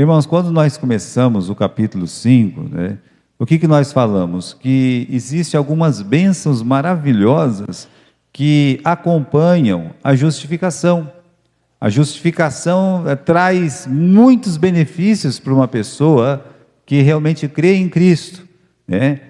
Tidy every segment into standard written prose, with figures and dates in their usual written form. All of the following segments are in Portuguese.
Irmãos, quando nós começamos o capítulo 5, né, o que nós falamos? Que existem algumas bênçãos maravilhosas que acompanham a justificação. A justificação traz muitos benefícios para uma pessoa que realmente crê em Cristo, né?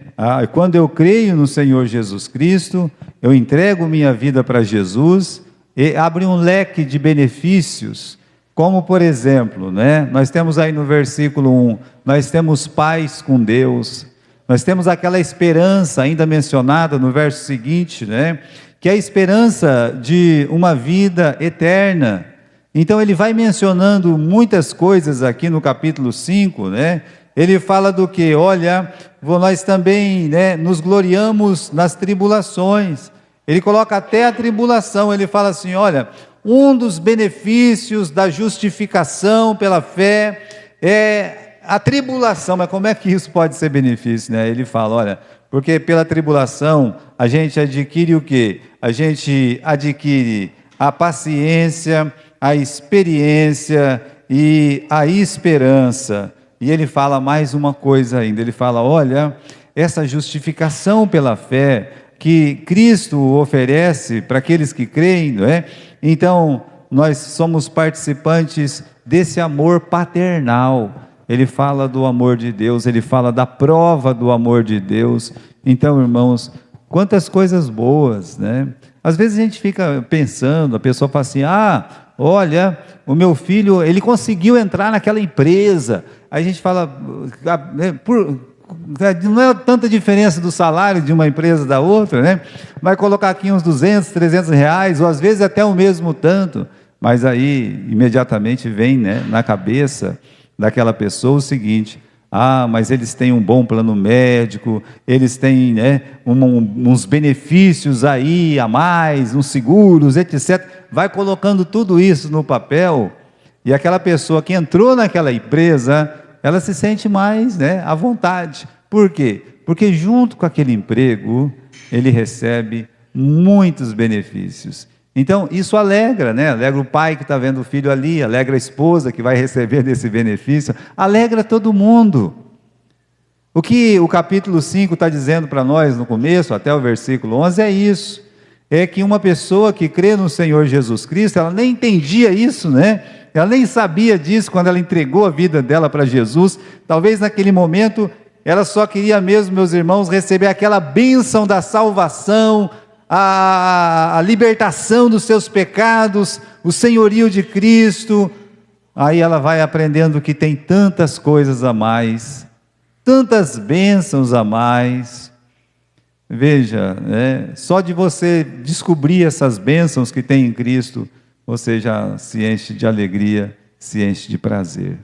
Quando eu creio no Senhor Jesus Cristo, eu entrego minha vida para Jesus, e abre um leque de benefícios, como por exemplo, né? Nós temos aí no versículo 1, nós temos paz com Deus, nós temos aquela esperança ainda mencionada no verso seguinte, né? Que é a esperança de uma vida eterna. Então ele vai mencionando muitas coisas aqui no capítulo 5, né? Ele fala do que? Olha, nós também, né, nos gloriamos nas tribulações. Ele coloca até a tribulação, ele fala assim, olha, um dos benefícios da justificação pela fé é a tribulação. Mas como é que isso pode ser benefício, né? Ele fala, olha, porque pela tribulação a gente adquire o quê? A gente adquire a paciência, a experiência e a esperança. E ele fala mais uma coisa ainda, ele fala, olha, essa justificação pela fé que Cristo oferece para aqueles que creem, não é? Então, nós somos participantes desse amor paternal. Ele fala do amor de Deus, ele fala da prova do amor de Deus. Então, irmãos, quantas coisas boas, né? Às vezes a gente fica pensando, a pessoa fala assim, olha, o meu filho, ele conseguiu entrar naquela empresa. Aí a gente fala, não é tanta diferença do salário de uma empresa da outra, né? Vai colocar aqui uns 200, 300 reais, ou às vezes até o mesmo tanto. Mas aí, imediatamente vem, né, na cabeça daquela pessoa o seguinte, mas eles têm um bom plano médico, eles têm, né, uns benefícios aí a mais, uns seguros, etc. Vai colocando tudo isso no papel, e aquela pessoa que entrou naquela empresa, ela se sente mais, né, à vontade. Por quê? Porque junto com aquele emprego, ele recebe muitos benefícios. Então, isso alegra, né? Alegra o pai que está vendo o filho ali, alegra a esposa que vai receber desse benefício, alegra todo mundo. O que o capítulo 5 está dizendo para nós no começo, até o versículo 11, é isso. É que uma pessoa que crê no Senhor Jesus Cristo, ela nem entendia isso, né? Ela nem sabia disso quando ela entregou a vida dela para Jesus. Talvez naquele momento, ela só queria mesmo, meus irmãos, receber aquela bênção da salvação, a libertação dos seus pecados, o senhorio de Cristo. Aí ela vai aprendendo que tem tantas coisas a mais, tantas bênçãos a mais. Veja, né? Só de você descobrir essas bênçãos que tem em Cristo, você já se enche de alegria, se enche de prazer.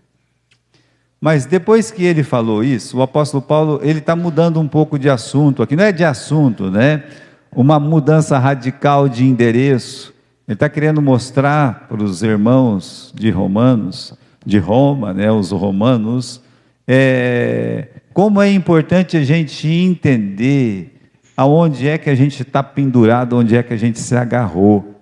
Mas depois que ele falou isso, o apóstolo Paulo, ele está mudando um pouco de assunto aqui, não é de assunto, né? Uma mudança radical de endereço. Ele está querendo mostrar para os irmãos de Roma, né, os romanos, como é importante a gente entender aonde é que a gente está pendurado, onde é que a gente se agarrou.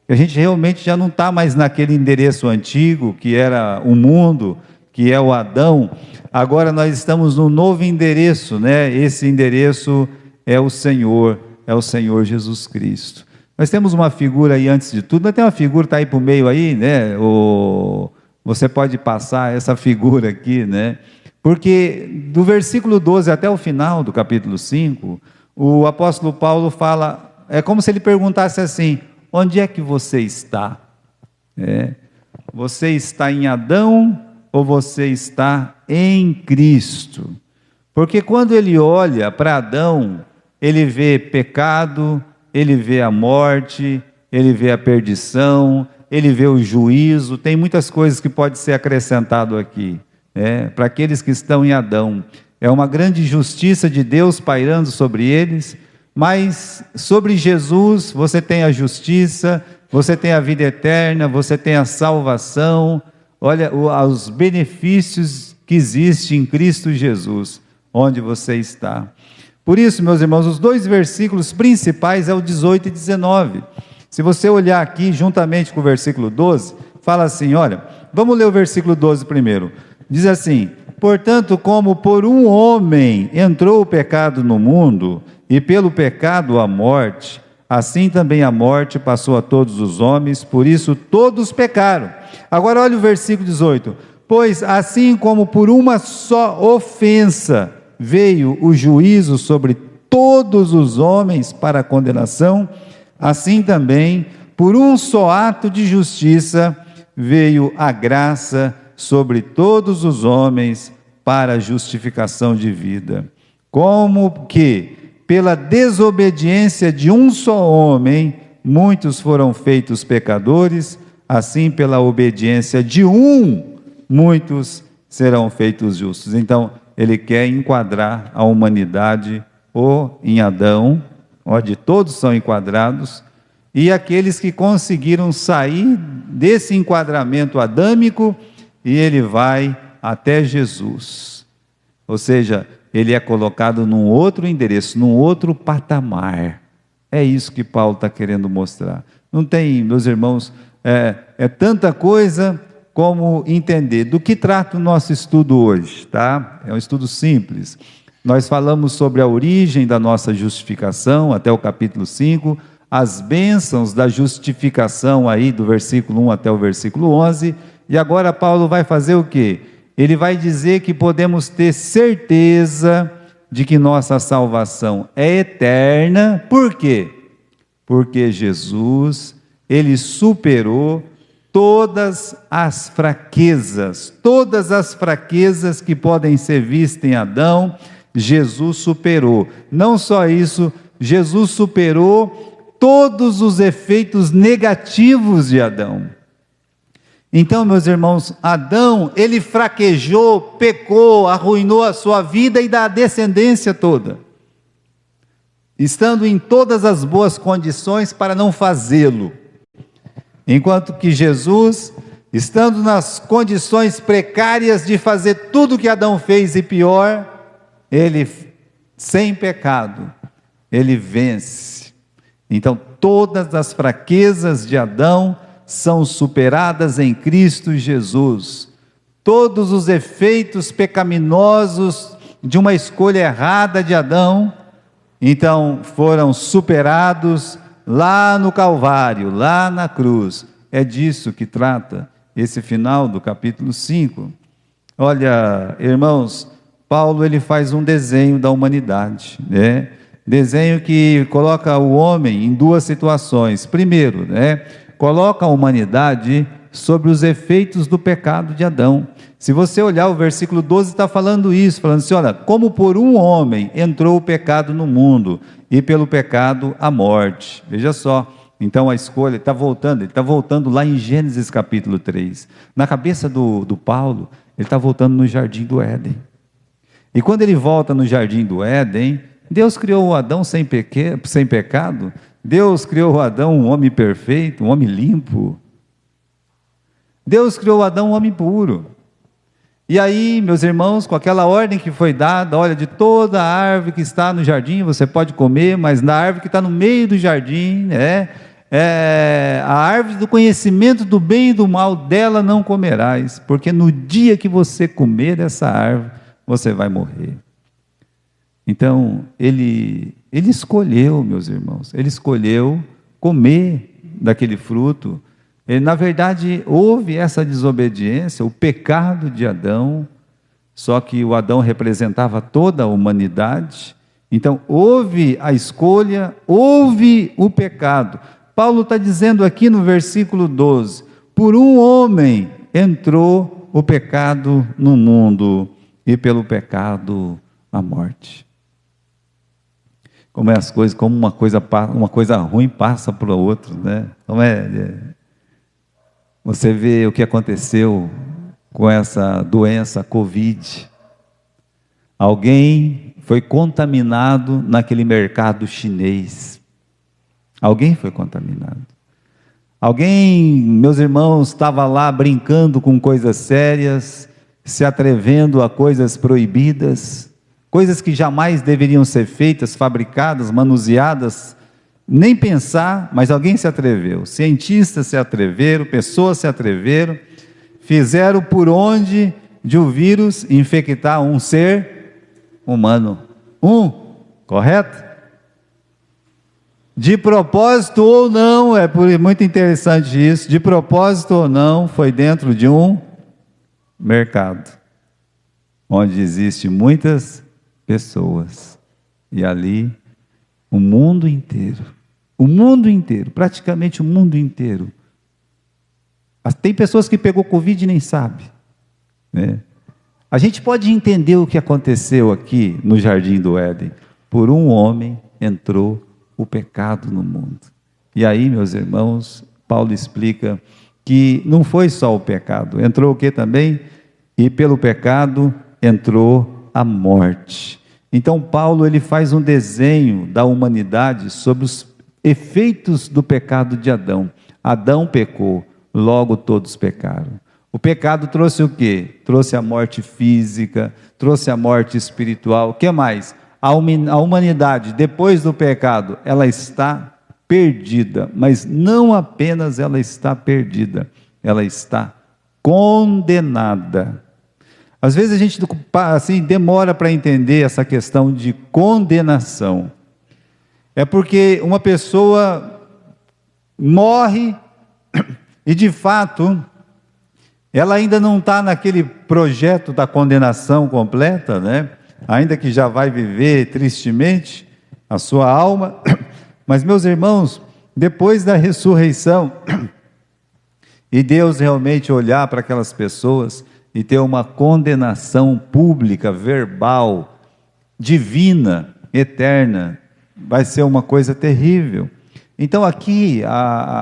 A gente realmente já não está mais naquele endereço antigo, que era o mundo, que é o Adão. Agora nós estamos num novo endereço, né? Esse endereço é o Senhor Jesus Cristo. Nós temos uma figura aí antes de tudo, nós temos uma figura, está aí para o meio aí, né? Você pode passar essa figura aqui, né? Porque do versículo 12 até o final do capítulo 5, o apóstolo Paulo fala, é como se ele perguntasse assim, onde é que você está? Você está em Adão ou você está em Cristo? Porque quando ele olha para Adão, ele vê pecado, ele vê a morte, ele vê a perdição, ele vê o juízo, tem muitas coisas que pode ser acrescentado aqui, para aqueles que estão em Adão. É uma grande justiça de Deus pairando sobre eles, mas sobre Jesus você tem a justiça, você tem a vida eterna, você tem a salvação. Olha os benefícios que existem em Cristo Jesus, onde você está. Por isso, meus irmãos, os dois versículos principais é o 18 e 19. Se você olhar aqui, juntamente com o versículo 12, fala assim, olha, vamos ler o versículo 12 primeiro. Diz assim: portanto, como por um homem entrou o pecado no mundo, e pelo pecado a morte, assim também a morte passou a todos os homens, por isso todos pecaram. Agora olha o versículo 18: pois assim como por uma só ofensa veio o juízo sobre todos os homens para a condenação, assim também por um só ato de justiça veio a graça sobre todos os homens para a justificação de vida. Como que pela desobediência de um só homem muitos foram feitos pecadores, assim pela obediência de um muitos serão feitos justos. Então ele quer enquadrar a humanidade ou em Adão, onde todos são enquadrados, e aqueles que conseguiram sair desse enquadramento adâmico, e ele vai até Jesus. Ou seja, ele é colocado num outro endereço, num outro patamar. É isso que Paulo está querendo mostrar. Não tem, meus irmãos, é tanta coisa como entender. Do que trata o nosso estudo hoje, tá? É um estudo simples. Nós falamos sobre a origem da nossa justificação, até o capítulo 5, as bênçãos da justificação aí do versículo 1 até o versículo 11, e agora Paulo vai fazer o quê? Ele vai dizer que podemos ter certeza de que nossa salvação é eterna. Por quê? Porque Jesus, ele superou todas as fraquezas que podem ser vistas em Adão, Jesus superou. Não só isso, Jesus superou todos os efeitos negativos de Adão. Então, meus irmãos, Adão, ele fraquejou, pecou, arruinou a sua vida e da descendência toda, estando em todas as boas condições para não fazê-lo. Enquanto que Jesus, estando nas condições precárias de fazer tudo que Adão fez e pior, ele, sem pecado, ele vence. Então, todas as fraquezas de Adão são superadas em Cristo Jesus. Todos os efeitos pecaminosos de uma escolha errada de Adão, então, foram superados lá no Calvário, lá na cruz. É disso que trata esse final do capítulo 5. Olha, irmãos, Paulo ele faz um desenho da humanidade, né? Desenho que coloca o homem em duas situações. Primeiro, coloca a humanidade sobre os efeitos do pecado de Adão. Se você olhar o versículo 12, está falando isso, falando assim, olha, como por um homem entrou o pecado no mundo, e pelo pecado a morte. Veja só, então a escolha, ele está voltando lá em Gênesis capítulo 3. Na cabeça do Paulo, ele está voltando no jardim do Éden. E quando ele volta no jardim do Éden, Deus criou o Adão sem pecado, Deus criou o Adão um homem perfeito, um homem limpo. Deus criou o Adão um homem puro. E aí, meus irmãos, com aquela ordem que foi dada, olha, de toda a árvore que está no jardim, você pode comer, mas na árvore que está no meio do jardim, a árvore do conhecimento do bem e do mal, dela não comerás, porque no dia que você comer dessa árvore, você vai morrer. Então, ele escolheu, meus irmãos, ele escolheu comer daquele fruto. Na verdade, houve essa desobediência, o pecado de Adão, só que o Adão representava toda a humanidade, então houve a escolha, houve o pecado. Paulo está dizendo aqui no versículo 12, por um homem entrou o pecado no mundo, e pelo pecado a morte. Como é as coisas, como uma coisa ruim passa para o outro, né? Como você vê o que aconteceu com essa doença Covid. Alguém foi contaminado naquele mercado chinês. Alguém foi contaminado. Alguém, meus irmãos, estava lá brincando com coisas sérias, se atrevendo a coisas proibidas, coisas que jamais deveriam ser feitas, fabricadas, manuseadas, nem pensar, mas alguém se atreveu. Cientistas se atreveram, pessoas se atreveram, fizeram por onde de o vírus infectar um ser humano. Correto? De propósito ou não, muito interessante isso, de propósito ou não, foi dentro de um mercado, onde existem muitas pessoas, e ali o mundo inteiro, praticamente o mundo inteiro. Tem pessoas que pegou Covid e nem sabe, né? A gente pode entender o que aconteceu aqui no Jardim do Éden. Por um homem entrou o pecado no mundo. E aí, meus irmãos, Paulo explica que não foi só o pecado, entrou o que também? E pelo pecado entrou a morte. Então Paulo ele faz um desenho da humanidade sobre os efeitos do pecado de Adão. Adão pecou, logo todos pecaram. O pecado trouxe o quê? Trouxe a morte física, trouxe a morte espiritual. O que mais? A humanidade, depois do pecado, ela está perdida, mas não apenas ela está perdida, ela está condenada. Às vezes a gente assim, demora para entender essa questão de condenação. É porque uma pessoa morre e de fato ela ainda não está naquele projeto da condenação completa, né? Ainda que já vai viver tristemente a sua alma, mas meus irmãos, depois da ressurreição, e Deus realmente olhar para aquelas pessoas e ter uma condenação pública, verbal, divina, eterna, vai ser uma coisa terrível. Então aqui,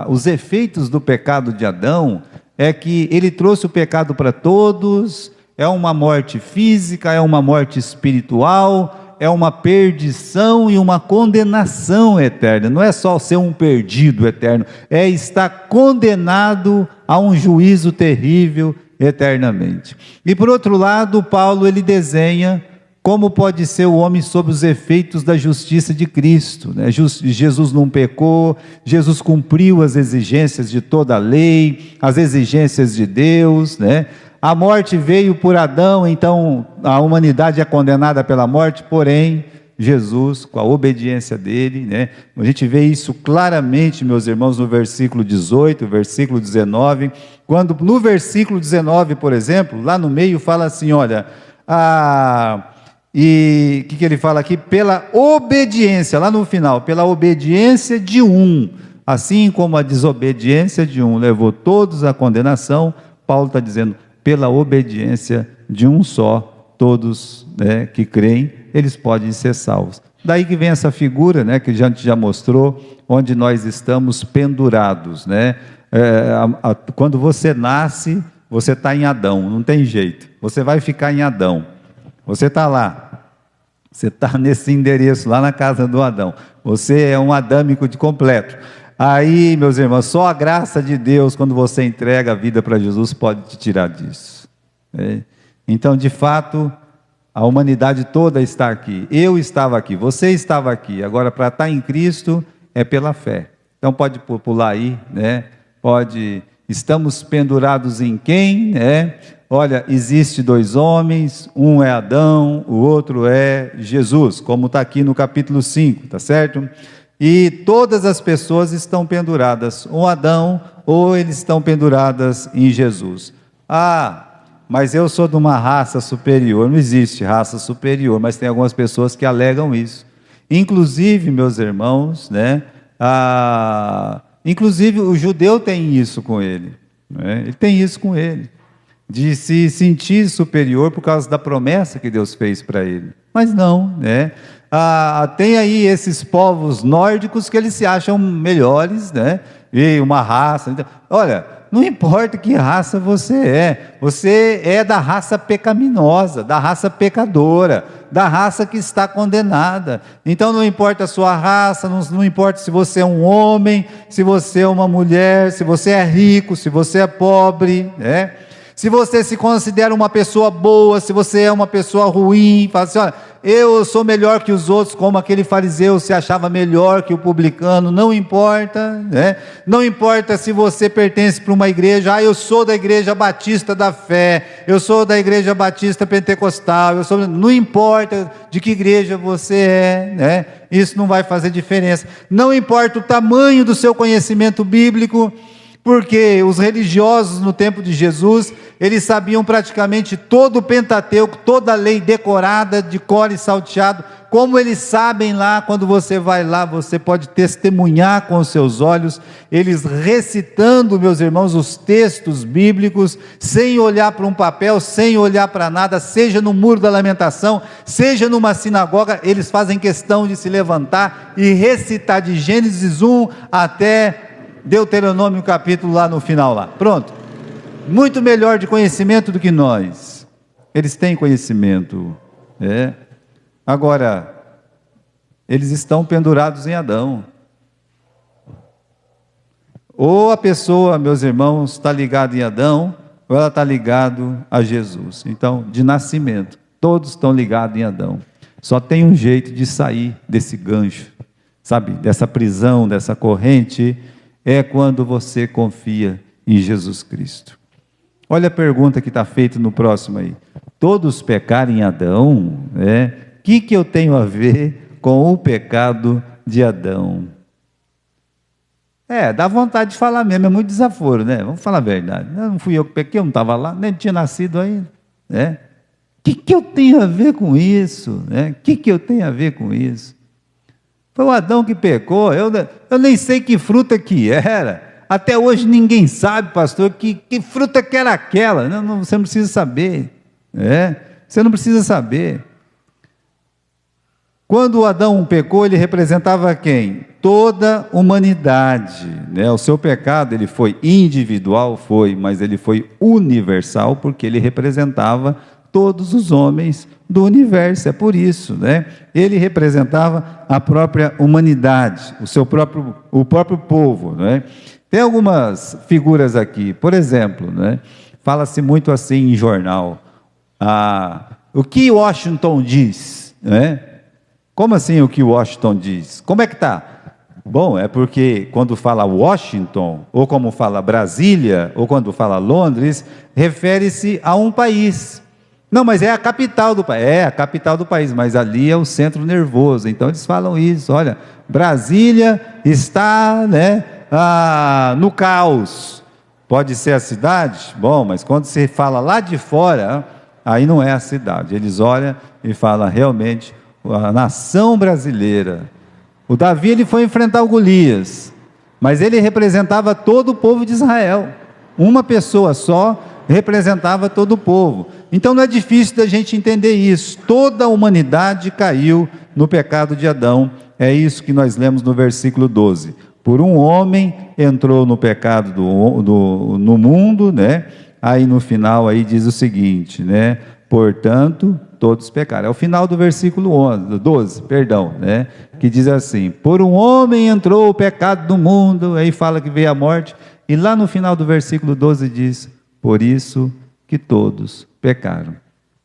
os efeitos do pecado de Adão, é que ele trouxe o pecado para todos, é uma morte física, é uma morte espiritual, é uma perdição e uma condenação eterna. Não é só ser um perdido eterno, é estar condenado a um juízo terrível eternamente. E por outro lado, Paulo ele desenha como pode ser o homem sob os efeitos da justiça de Cristo, né? Jesus não pecou, Jesus cumpriu as exigências de toda a lei, as exigências de Deus, né? A morte veio por Adão, então a humanidade é condenada pela morte, porém Jesus, com a obediência dele, né? A gente vê isso claramente, meus irmãos, no versículo 18, versículo 19, quando no versículo 19, por exemplo, lá no meio fala assim, olha, e o que ele fala aqui? Pela obediência, lá no final, pela obediência de um, assim como a desobediência de um levou todos à condenação, Paulo está dizendo, pela obediência de um só, todos, né, que creem, eles podem ser salvos. Daí que vem essa figura, né, que a gente já mostrou, onde nós estamos pendurados, né? Quando você nasce, você está em Adão, não tem jeito, você vai ficar em Adão, você está lá, você está nesse endereço, lá na casa do Adão, você é um adâmico de completo. Aí, meus irmãos, só a graça de Deus, quando você entrega a vida para Jesus, pode te tirar disso. Então, de fato, a humanidade toda está aqui. Eu estava aqui, você estava aqui. Agora, para estar em Cristo, é pela fé. Então, pode pular aí, né? Estamos pendurados em quem, né? Olha, existe dois homens, um é Adão, o outro é Jesus, como está aqui no capítulo 5, tá certo? E todas as pessoas estão penduradas, ou Adão, ou eles estão penduradas em Jesus. Mas eu sou de uma raça superior. Não existe raça superior, mas tem algumas pessoas que alegam isso. Inclusive, meus irmãos, né? Inclusive o judeu tem isso com ele, né? Ele tem isso com ele, de se sentir superior por causa da promessa que Deus fez para ele. Mas não, né? Tem aí esses povos nórdicos que eles se acham melhores, né? E uma raça. Então, olha, não importa que raça você é da raça pecaminosa, da raça pecadora, da raça que está condenada. Então não importa a sua raça, não importa se você é um homem, se você é uma mulher, se você é rico, se você é pobre, né? Se você se considera uma pessoa boa, se você é uma pessoa ruim, fala assim: olha, eu sou melhor que os outros, como aquele fariseu se achava melhor que o publicano, não importa, né? Não importa se você pertence para uma igreja, eu sou da igreja batista da fé, eu sou da igreja batista pentecostal, não importa de que igreja você é, né? Isso não vai fazer diferença. Não importa o tamanho do seu conhecimento bíblico, porque os religiosos no tempo de Jesus, eles sabiam praticamente todo o Pentateuco, toda a lei decorada, de cor e salteado, como eles sabem lá. Quando você vai lá, você pode testemunhar com os seus olhos, eles recitando, meus irmãos, os textos bíblicos, sem olhar para um papel, sem olhar para nada, seja no Muro da Lamentação, seja numa sinagoga, eles fazem questão de se levantar e recitar de Gênesis 1 até Deuteronômio capítulo lá no final lá, pronto, muito melhor de conhecimento do que nós, eles têm conhecimento, agora, eles estão pendurados em Adão, ou a pessoa, meus irmãos, está ligada em Adão, ou ela está ligada a Jesus. Então, de nascimento, todos estão ligados em Adão, só tem um jeito de sair desse gancho, sabe, dessa prisão, dessa corrente, é quando você confia em Jesus Cristo. Olha a pergunta que está feita no próximo aí. Todos pecaram em Adão? O que eu tenho a ver com o pecado de Adão? Dá vontade de falar mesmo, é muito desaforo, né? Vamos falar a verdade. Não fui eu que pequei, eu não estava lá, nem tinha nascido ainda. O que eu tenho a ver com isso? O que eu tenho a ver com isso? Foi o Adão que pecou, eu nem sei que fruta que era, até hoje ninguém sabe, pastor, que fruta que era aquela. Não, você não precisa saber, você não precisa saber. Quando o Adão pecou, ele representava quem? Toda a humanidade, o seu pecado, ele foi individual, mas ele foi universal, porque ele representava todos os homens do universo, é por isso, ele representava a própria humanidade, o próprio povo, Tem algumas figuras aqui, por exemplo, fala-se muito assim em jornal, o que Washington diz, Como assim o que Washington diz? Como é que está? Bom, é porque quando fala Washington, ou como fala Brasília, ou quando fala Londres, refere-se a um país. Não, mas é a capital do país. É a capital do país, mas ali é o centro nervoso. Então eles falam isso. Olha, Brasília está, no caos. Pode ser a cidade? Bom, mas quando se fala lá de fora, aí não é a cidade. Eles olham e falam realmente a nação brasileira. O Davi, ele foi enfrentar o Golias, mas ele representava todo o povo de Israel. Uma pessoa só representava todo o povo. Então não é difícil da gente entender isso. Toda a humanidade caiu no pecado de Adão. É isso que nós lemos no versículo 12. Por um homem entrou no pecado no mundo, Aí no final aí diz o seguinte, Portanto, todos pecaram. É o final do versículo 12, que diz assim: por um homem entrou o pecado no mundo, aí fala que veio a morte, e lá no final do versículo 12 diz: por isso que todos pecaram.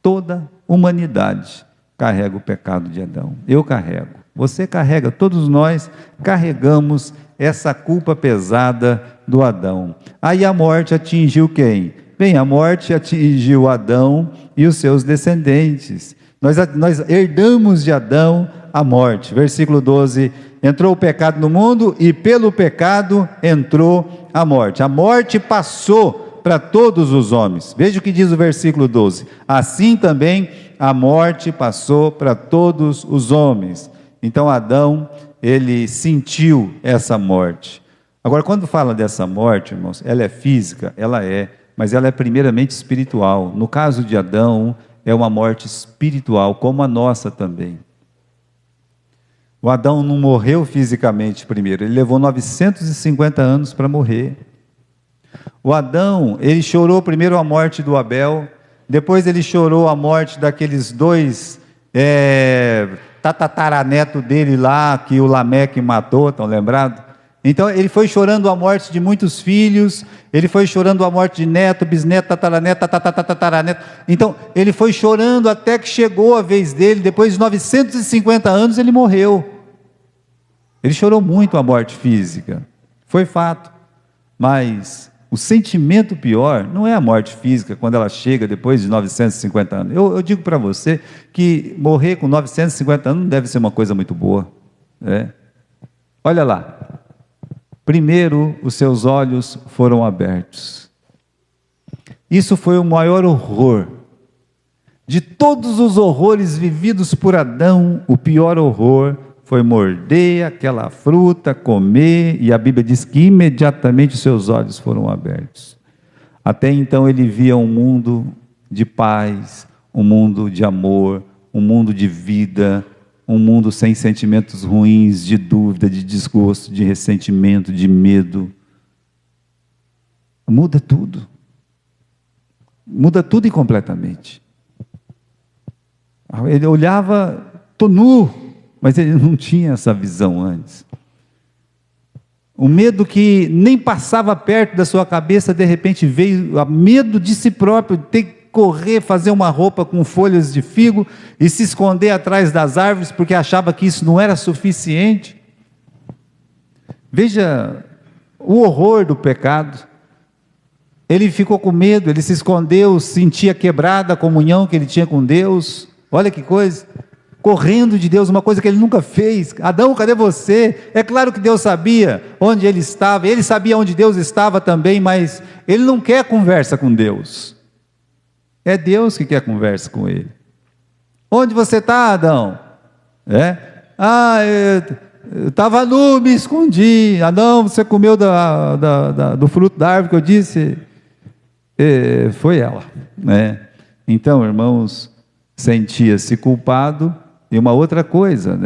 Toda humanidade carrega o pecado de Adão. Eu carrego, você carrega, todos nós carregamos essa culpa pesada do Adão. Aí a morte atingiu quem? Bem, a morte atingiu Adão e os seus descendentes. Nós herdamos de Adão a morte. Versículo 12: entrou o pecado no mundo e pelo pecado entrou a morte. A morte passou para todos os homens. Veja o que diz o versículo 12: assim também a morte passou para todos os homens. Então Adão, ele sentiu essa morte. Agora, quando fala dessa morte, irmãos, ela é física, mas ela é primeiramente espiritual. No caso de Adão, é uma morte espiritual, como a nossa também. O Adão não morreu fisicamente primeiro, ele levou 950 anos para morrer. O Adão, ele chorou primeiro a morte do Abel, depois ele chorou a morte daqueles dois tataraneto dele lá, que o Lameque matou, estão lembrados? Então ele foi chorando a morte de muitos filhos, ele foi chorando a morte de neto, bisneto, tataraneto, tataraneto. Então ele foi chorando até que chegou a vez dele. Depois de 950 anos ele morreu. Ele chorou muito a morte física, foi fato. Mas o sentimento pior não é a morte física, quando ela chega depois de 950 anos. Eu digo para você que morrer com 950 anos não deve ser uma coisa muito boa. Olha lá. Primeiro, os seus olhos foram abertos. Isso foi o maior horror. De todos os horrores vividos por Adão, o pior horror foi morder aquela fruta, comer, e a Bíblia diz que imediatamente os seus olhos foram abertos. Até então ele via um mundo de paz, um mundo de amor, um mundo de vida, um mundo sem sentimentos ruins, de dúvida, de desgosto, de ressentimento, de medo. Muda tudo e completamente. Ele olhava, estou nu, mas ele não tinha essa visão antes. O medo que nem passava perto da sua cabeça, de repente veio, a medo de si próprio, de ter que correr, fazer uma roupa com folhas de figo e se esconder atrás das árvores, porque achava que isso não era suficiente. Veja o horror do pecado. Ele ficou com medo, ele se escondeu, sentia quebrada a comunhão que ele tinha com Deus. Olha que coisa, correndo de Deus, uma coisa que ele nunca fez. Adão, cadê você? É claro que Deus sabia onde ele estava, ele sabia onde Deus estava também, mas ele não quer conversa com Deus. É Deus que quer conversa com ele. Onde você está, Adão? Eu estava nu, me escondi. Adão, você comeu do fruto da árvore que eu disse? Foi ela. Então, irmãos, sentia-se culpado. E uma outra coisa,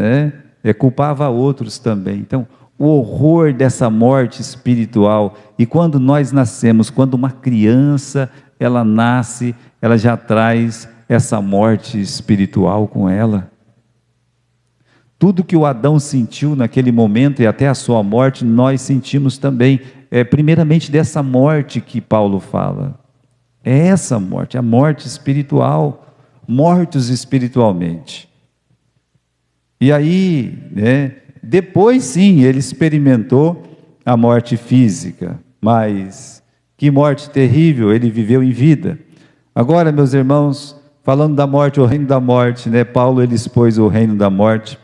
culpava outros também. Então, o horror dessa morte espiritual. E quando nós nascemos, quando uma criança, ela nasce, ela já traz essa morte espiritual com ela. Tudo que o Adão sentiu naquele momento e até a sua morte, nós sentimos também. Primeiramente dessa morte que Paulo fala. É essa morte, a morte espiritual. Mortos espiritualmente. E aí, depois sim, ele experimentou a morte física, mas que morte terrível, ele viveu em vida. Agora, meus irmãos, falando da morte, o reino da morte, Paulo ele expôs o reino da morte.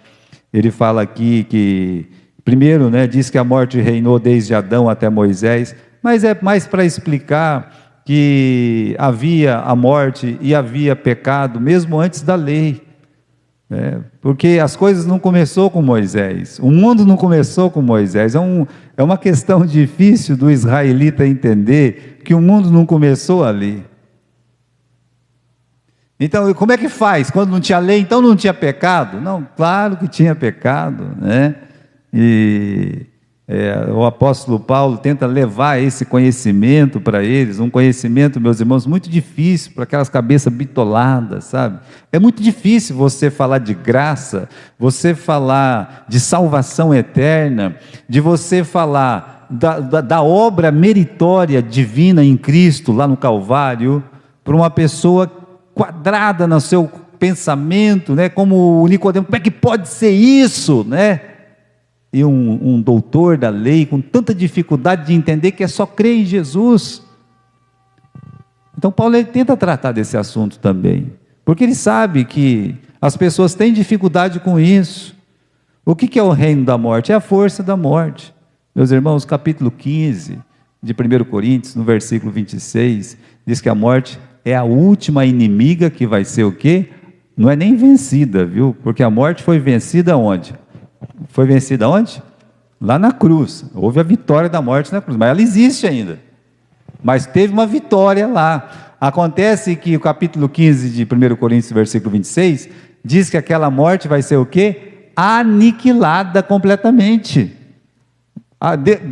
Ele fala aqui que, primeiro, diz que a morte reinou desde Adão até Moisés, mas é mais para explicar que havia a morte e havia pecado mesmo antes da lei. Porque as coisas não começou com Moisés, o mundo não começou com Moisés. É uma questão difícil do israelita entender que o mundo não começou ali. Então, como é que faz? Quando não tinha lei, então não tinha pecado? Não, claro que tinha pecado, E o apóstolo Paulo tenta levar esse conhecimento para eles, um conhecimento, meus irmãos, muito difícil para aquelas cabeças bitoladas, sabe? É muito difícil você falar de graça, você falar de salvação eterna, de você falar da obra meritória divina em Cristo, lá no Calvário, para uma pessoa quadrada no seu pensamento, como o Nicodemo. Como é que pode ser isso, E um doutor da lei com tanta dificuldade de entender que é só crer em Jesus. Então Paulo ele tenta tratar desse assunto também, porque ele sabe que as pessoas têm dificuldade com isso. O que é o reino da morte? É a força da morte. Meus irmãos, capítulo 15 de 1 Coríntios, no versículo 26, diz que a morte é a última inimiga que vai ser o quê? Não é nem vencida, viu? Porque a morte foi vencida onde? Foi vencida onde? Lá na cruz. Houve a vitória da morte na cruz, mas ela existe ainda. Mas teve uma vitória lá. Acontece que o capítulo 15 de 1 Coríntios, versículo 26, diz que aquela morte vai ser o quê? Aniquilada completamente.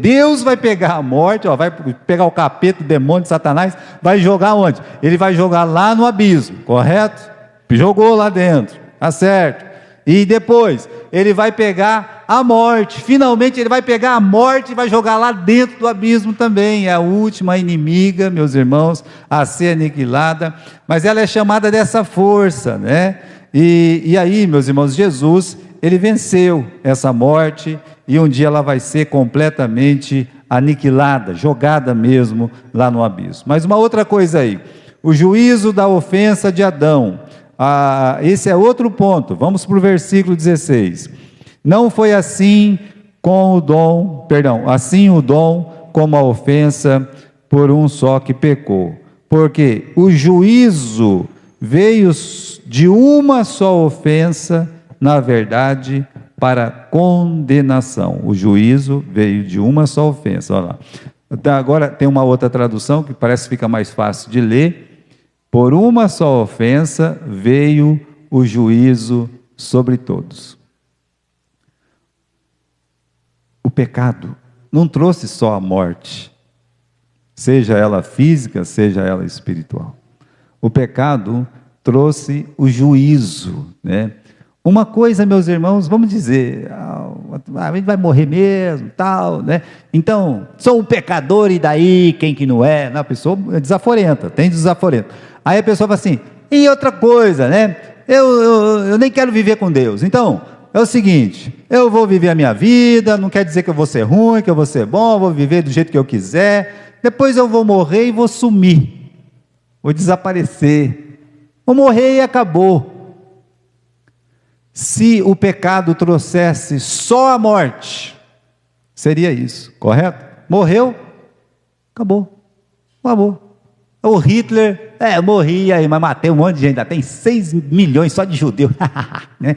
Deus vai pegar a morte, vai pegar o capeta, o demônio, Satanás, vai jogar onde? Ele vai jogar lá no abismo, correto? Jogou lá dentro, tá certo? E depois, ele vai pegar a morte. Finalmente ele vai pegar a morte e vai jogar lá dentro do abismo também. É a última inimiga, meus irmãos, a ser aniquilada, mas ela é chamada dessa força, né? E aí, meus irmãos, Jesus, ele venceu essa morte, e um dia ela vai ser completamente aniquilada, jogada mesmo lá no abismo. Mas uma outra coisa aí, o juízo da ofensa de Adão, esse é outro ponto. Vamos para o versículo 16. Não foi assim com o dom, assim o dom como a ofensa por um só que pecou, porque o juízo veio de uma só ofensa, na verdade, para condenação. O juízo veio de uma só ofensa. Olha lá. Então, agora tem uma outra tradução que parece que fica mais fácil de ler. Por uma só ofensa veio o juízo sobre todos. O pecado não trouxe só a morte, seja ela física, seja ela espiritual. O pecado trouxe o juízo, né? Uma coisa, meus irmãos, vamos dizer, a gente vai morrer mesmo, tal, né? Então, sou um pecador e daí, quem que não é? Não, a pessoa é desaforenta, tem desaforento. Aí a pessoa fala assim, e outra coisa, né? Eu nem quero viver com Deus. Então, é o seguinte, eu vou viver a minha vida, não quer dizer que eu vou ser ruim, que eu vou ser bom, vou viver do jeito que eu quiser, depois eu vou morrer e vou sumir, vou desaparecer, vou morrer e acabou. Se o pecado trouxesse só a morte, seria isso, correto? Morreu, acabou. O Hitler, morri aí, mas matei um monte de gente, ainda tem 6 milhões só de judeus, né?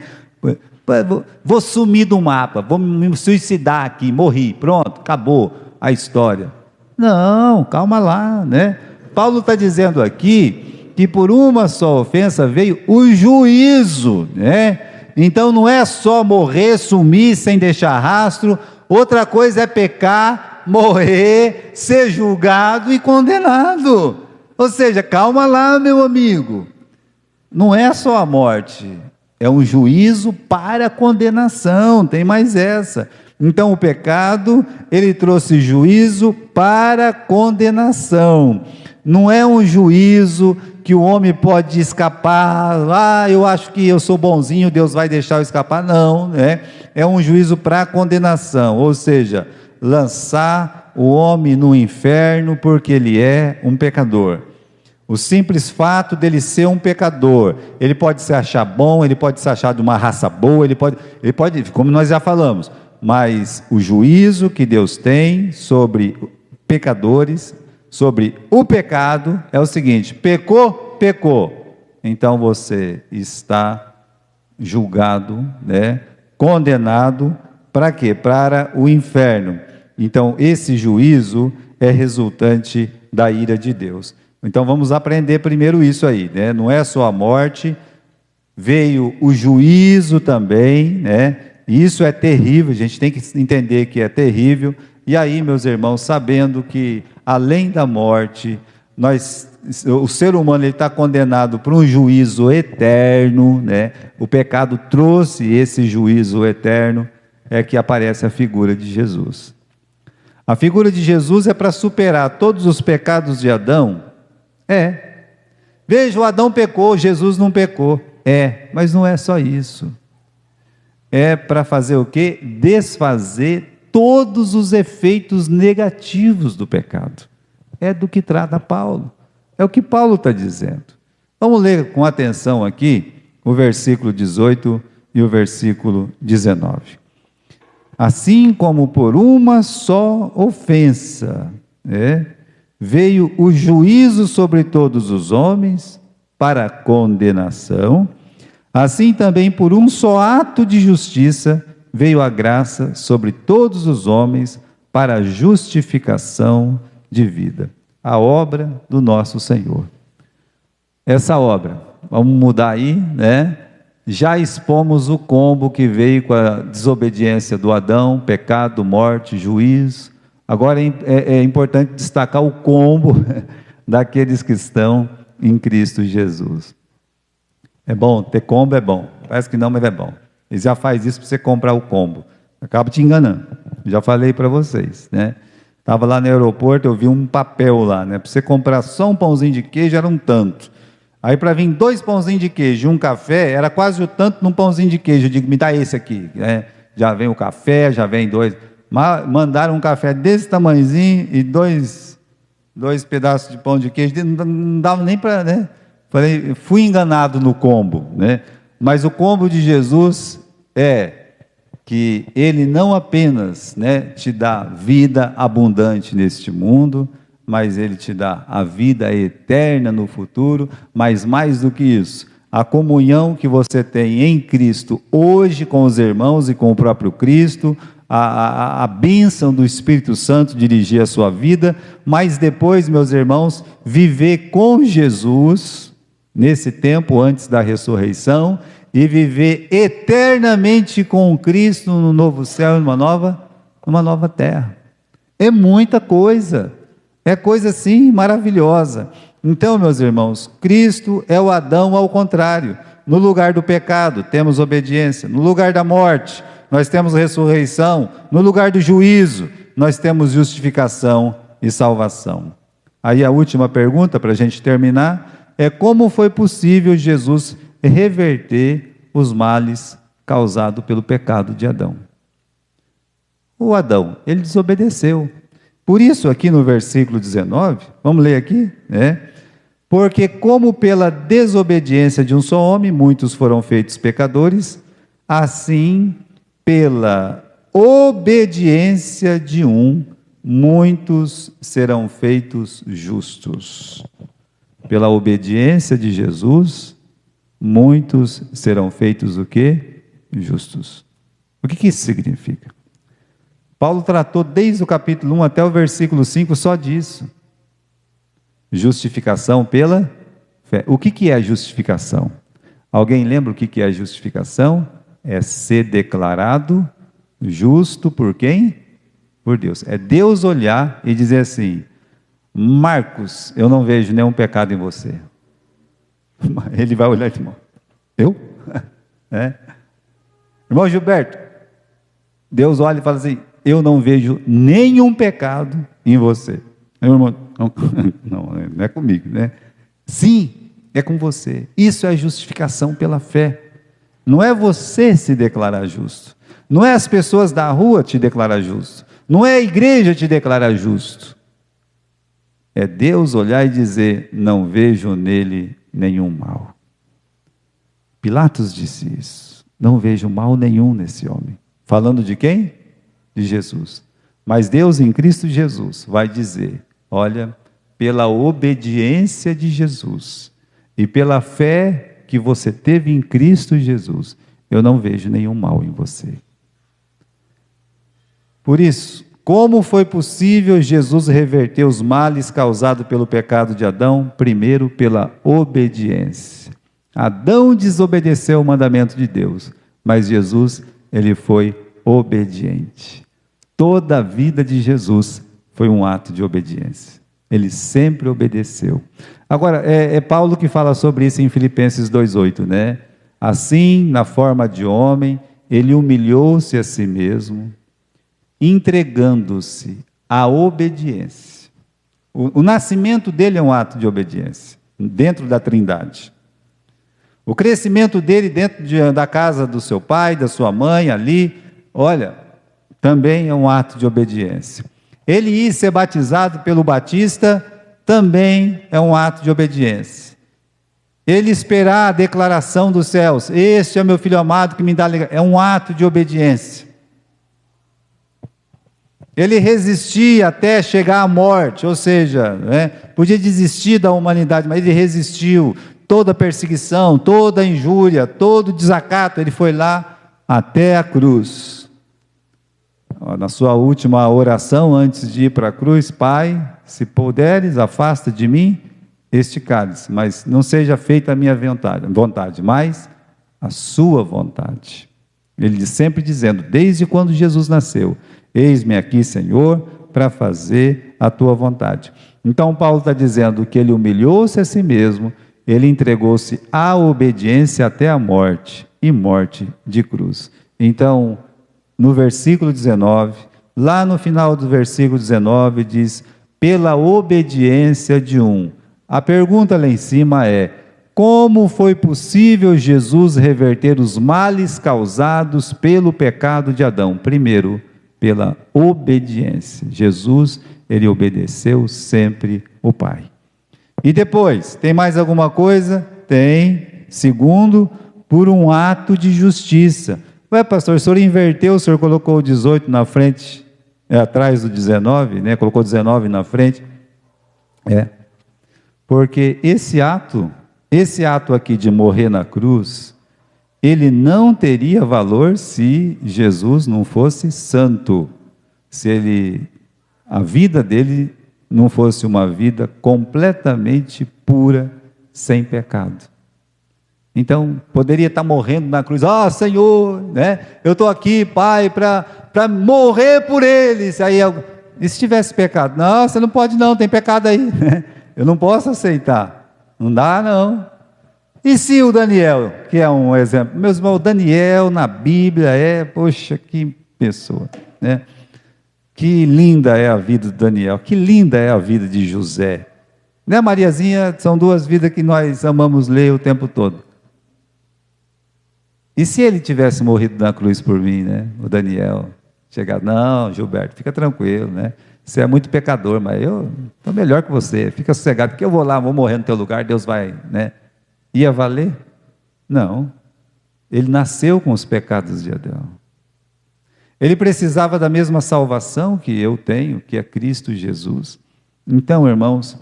Vou sumir do mapa, vou me suicidar aqui, morri, pronto, acabou a história. Não, calma lá, né? Paulo está dizendo aqui que por uma só ofensa veio o juízo, né? Então não é só morrer, sumir sem deixar rastro, outra coisa é pecar, morrer, ser julgado e condenado. Ou seja, calma lá, meu amigo, não é só a morte, é um juízo para condenação, tem mais essa. Então o pecado, ele trouxe juízo para condenação, não é um juízo que o homem pode escapar, eu acho que eu sou bonzinho, Deus vai deixar eu escapar, não, né? É um juízo para condenação, ou seja, lançar o homem no inferno porque ele é um pecador. O simples fato dele ser um pecador, ele pode se achar bom, ele pode se achar de uma raça boa, ele pode, como nós já falamos, mas o juízo que Deus tem sobre pecadores, sobre o pecado, é o seguinte: pecou, então você está julgado, né? Condenado, para quê? Para o inferno. Então esse juízo é resultante da ira de Deus. Então vamos aprender primeiro isso aí, né? Não é só a morte, veio o juízo também, né? E isso é terrível, a gente tem que entender que é terrível. E aí, meus irmãos, sabendo que além da morte, o ser humano está condenado para um juízo eterno, né? O pecado trouxe esse juízo eterno, é que aparece a figura de Jesus. A figura de Jesus é para superar todos os pecados de Adão. Veja, o Adão pecou, Jesus não pecou. Mas não é só isso. É para fazer o quê? Desfazer todos os efeitos negativos do pecado. É do que trata Paulo. É o que Paulo está dizendo. Vamos ler com atenção aqui o versículo 18 e o versículo 19. Assim como por uma só ofensa, veio o juízo sobre todos os homens para condenação, assim também por um só ato de justiça veio a graça sobre todos os homens para a justificação de vida. A obra do nosso Senhor. Essa obra, vamos mudar aí, né? Já expomos o combo que veio com a desobediência do Adão, pecado, morte, juízo. Agora é importante destacar o combo daqueles que estão em Cristo Jesus. É bom, ter combo é bom. Parece que não, mas é bom. Ele já faz isso para você comprar o combo. acaba te enganando. Já falei para vocês, né? Estava lá no aeroporto, eu vi um papel lá, né? Para você comprar só um pãozinho de queijo era um tanto. Aí para vir 2 pãozinhos de queijo e um café, era quase o tanto num pãozinho de queijo. Eu digo, me dá esse aqui, né? Já vem o café, já vem 2. Mandaram um café desse tamanhozinho e dois pedaços de pão de queijo. Não dava nem para, né? Falei, fui enganado no combo, né? Mas o combo de Jesus é que Ele não apenas, né, te dá vida abundante neste mundo, mas Ele te dá a vida eterna no futuro, mas mais do que isso, a comunhão que você tem em Cristo hoje com os irmãos e com o próprio Cristo, a bênção do Espírito Santo dirigir a sua vida, mas depois, meus irmãos, viver com Jesus, nesse tempo antes da ressurreição, e viver eternamente com Cristo no novo céu e numa nova terra. É muita coisa, é coisa assim maravilhosa. Então, meus irmãos, Cristo é o Adão ao contrário. No lugar do pecado, temos obediência. No lugar da morte, nós temos ressurreição. No lugar do juízo, nós temos justificação e salvação. Aí a última pergunta, para a gente terminar, é como foi possível Jesus reverter os males causados pelo pecado de Adão. O Adão, ele desobedeceu. Por isso, aqui no versículo 19, vamos ler aqui, né? Porque como pela desobediência de um só homem, muitos foram feitos pecadores, assim, pela obediência de um, muitos serão feitos justos. Pela obediência de Jesus, muitos serão feitos o quê? Justos. O que isso significa? Paulo tratou desde o capítulo 1 até o versículo 5 só disso. Justificação pela fé. O que é a justificação? Alguém lembra o que é a justificação? É ser declarado justo por quem? Por Deus. É Deus olhar e dizer assim: Marcos, eu não vejo nenhum pecado em você. Ele vai olhar e dizer: eu? Irmão Gilberto, Deus olha e fala assim: eu não vejo nenhum pecado em você. Meu irmão, não é comigo, né? Sim, é com você. Isso é justificação pela fé. Não é você se declarar justo. Não é as pessoas da rua te declarar justo. Não é a igreja te declarar justo. É Deus olhar e dizer: não vejo nele nenhum mal. Pilatos disse isso: não vejo mal nenhum nesse homem. Falando de quem? De Jesus. Mas Deus em Cristo Jesus vai dizer: olha, pela obediência de Jesus e pela fé que você teve em Cristo Jesus, eu não vejo nenhum mal em você. Por isso, como foi possível Jesus reverter os males causados pelo pecado de Adão? Primeiro, pela obediência. Adão desobedeceu o mandamento de Deus, mas Jesus, ele foi obediente. Toda a vida de Jesus foi um ato de obediência. Ele sempre obedeceu. Agora, é Paulo que fala sobre isso em Filipenses 2,8, né? Assim, na forma de homem, ele humilhou-se a si mesmo, entregando-se à obediência. O nascimento dele é um ato de obediência, dentro da Trindade. O crescimento dele dentro da casa do seu pai, da sua mãe, ali, olha, também é um ato de obediência. Ele ir ser batizado pelo Batista também é um ato de obediência. Ele esperar a declaração dos céus: este é meu filho amado que me dá alegria, é um ato de obediência. Ele resistir até chegar à morte, ou seja, né, podia desistir da humanidade, mas ele resistiu. Toda perseguição, toda injúria, todo desacato, ele foi lá até a cruz. Na sua última oração, antes de ir para a cruz: Pai, se puderes, afasta de mim este cálice, mas não seja feita a minha vontade, mas a sua vontade. Ele sempre dizendo, desde quando Jesus nasceu: eis-me aqui, Senhor, para fazer a tua vontade. Então Paulo está dizendo que ele humilhou-se a si mesmo, ele entregou-se à obediência até a morte, e morte de cruz. Então, no versículo 19, lá no final do versículo 19 diz, pela obediência de um. A pergunta lá em cima é, como foi possível Jesus reverter os males causados pelo pecado de Adão? Primeiro, pela obediência. Jesus, ele obedeceu sempre o Pai. E depois, tem mais alguma coisa? Tem. Segundo, por um ato de justiça. Ué, pastor, o senhor inverteu, o senhor colocou o 18 na frente, atrás do 19, né? Colocou 19 na frente. Porque esse ato aqui de morrer na cruz, ele não teria valor se Jesus não fosse santo, se a vida dele não fosse uma vida completamente pura, sem pecado. Então, poderia estar morrendo na cruz, Senhor, né? Eu estou aqui, Pai, para morrer por eles. Aí, e se tivesse pecado? Não, você não pode não, tem pecado aí. Eu não posso aceitar. Não dá não. E se o Daniel, que é um exemplo, meus irmãos, o Daniel na Bíblia poxa, que pessoa, né? Que linda é a vida de Daniel, que linda é a vida de José. Né, Mariazinha? São duas vidas que nós amamos ler o tempo todo. E se ele tivesse morrido na cruz por mim, né? O Daniel, chegar, não, Gilberto, fica tranquilo, né? Você é muito pecador, mas eu estou melhor que você, fica sossegado, porque eu vou lá, vou morrer no teu lugar, Deus vai, né? Ia valer? Não. Ele nasceu com os pecados de Adão. Ele precisava da mesma salvação que eu tenho, que é Cristo Jesus. Então, irmãos,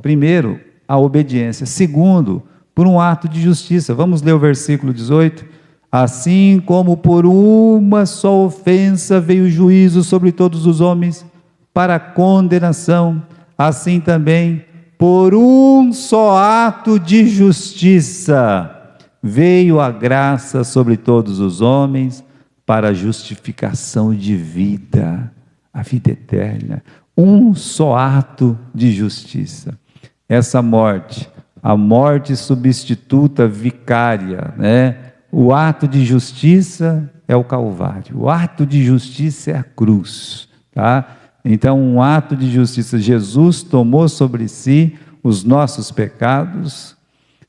primeiro, a obediência. Segundo, por um ato de justiça. Vamos ler o versículo 18. Assim como por uma só ofensa veio o juízo sobre todos os homens para condenação, assim também por um só ato de justiça veio a graça sobre todos os homens para a justificação de vida, a vida eterna. Um só ato de justiça. Essa morte, a morte substituta vicária, né? O ato de justiça é o Calvário, o ato de justiça é a cruz, tá? Então, um ato de justiça, Jesus tomou sobre si os nossos pecados,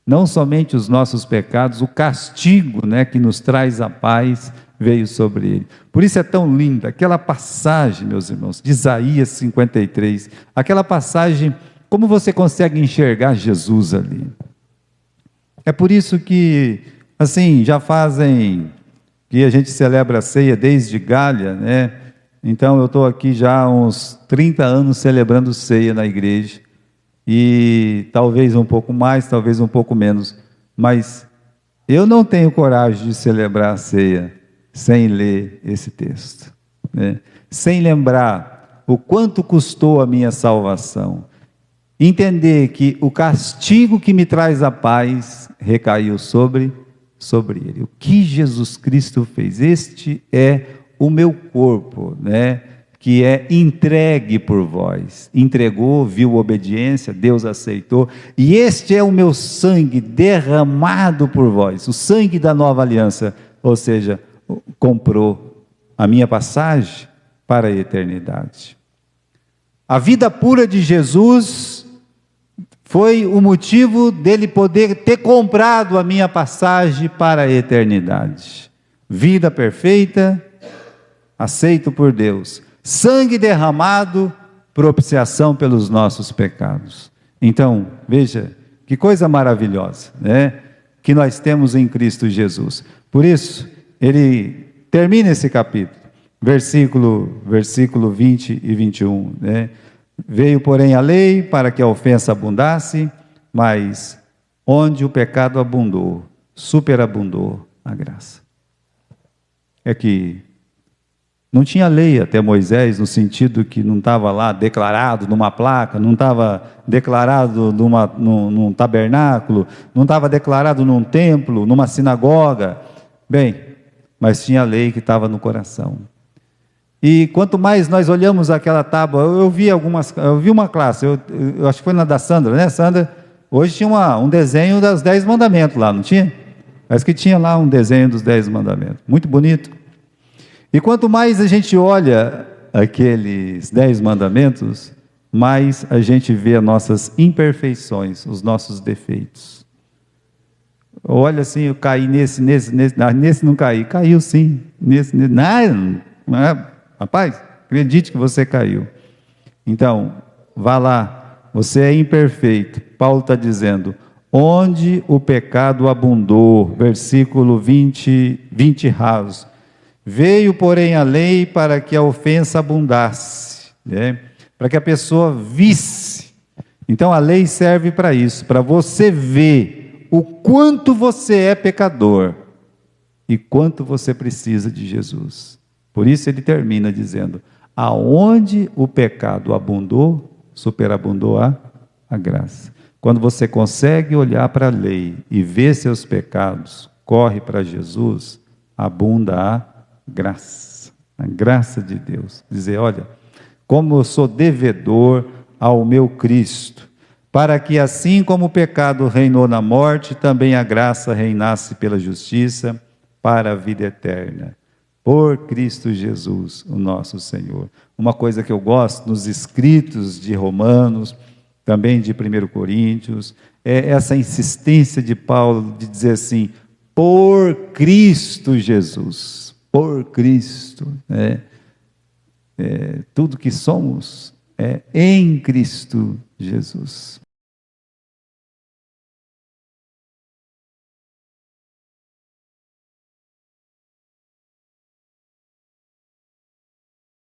não somente os nossos pecados, o castigo, né, que nos traz a paz, veio sobre ele. Por isso é tão linda, aquela passagem, meus irmãos, de Isaías 53, aquela passagem, como você consegue enxergar Jesus ali? É por isso que, assim, já fazem, que a gente celebra a ceia desde Galha, né? Então eu estou aqui já há uns 30 anos celebrando ceia na igreja, e talvez um pouco mais, talvez um pouco menos, mas eu não tenho coragem de celebrar a ceia sem ler esse texto, né? Sem lembrar o quanto custou a minha salvação, entender que o castigo que me traz a paz recaiu sobre ele. O que Jesus Cristo fez? Este é o meu corpo, né? Que é entregue por vós. Entregou, viu obediência, Deus aceitou. E este é o meu sangue derramado por vós, o sangue da nova aliança, ou seja, comprou a minha passagem para a eternidade. A vida pura de Jesus foi o motivo dele poder ter comprado a minha passagem para a eternidade. Vida perfeita, aceito por Deus. Sangue derramado, propiciação pelos nossos pecados. Então, veja, que coisa maravilhosa, né? Que nós temos em Cristo Jesus. Por isso, ele termina esse capítulo, versículo 20 e 21, né? Veio, porém, a lei para que a ofensa abundasse, mas onde o pecado abundou, superabundou a graça. É que não tinha lei até Moisés, no sentido que não estava lá declarado numa placa, não estava declarado num tabernáculo, não estava declarado num templo, numa sinagoga. Bem, mas tinha a lei que estava no coração. E quanto mais nós olhamos aquela tábua, eu vi uma classe, eu acho que foi na da Sandra, né, Sandra? Hoje tinha um desenho das 10 mandamentos lá, não tinha? Parece que tinha lá um desenho dos 10 mandamentos, muito bonito. E quanto mais a gente olha aqueles 10 mandamentos, mais a gente vê as nossas imperfeições, os nossos defeitos. Olha assim, eu caí nesse não caí. Caiu sim, nesse. Não, rapaz, acredite que você caiu. Então, vá lá, você é imperfeito. Paulo está dizendo, onde o pecado abundou, versículo 20 raso. Veio, porém, a lei para que a ofensa abundasse, né? Para que a pessoa visse. Então, a lei serve para isso, para você ver o quanto você é pecador e quanto você precisa de Jesus. Por isso ele termina dizendo, aonde o pecado abundou, superabundou a graça. Quando você consegue olhar para a lei e ver seus pecados, corre para Jesus, abunda a graça de Deus. Dizer, olha, como eu sou devedor ao meu Cristo, para que assim como o pecado reinou na morte, também a graça reinasse pela justiça para a vida eterna. Por Cristo Jesus, o nosso Senhor. Uma coisa que eu gosto nos escritos de Romanos, também de 1 Coríntios, é essa insistência de Paulo de dizer assim, por Cristo Jesus, por Cristo, tudo que somos é em Cristo Jesus.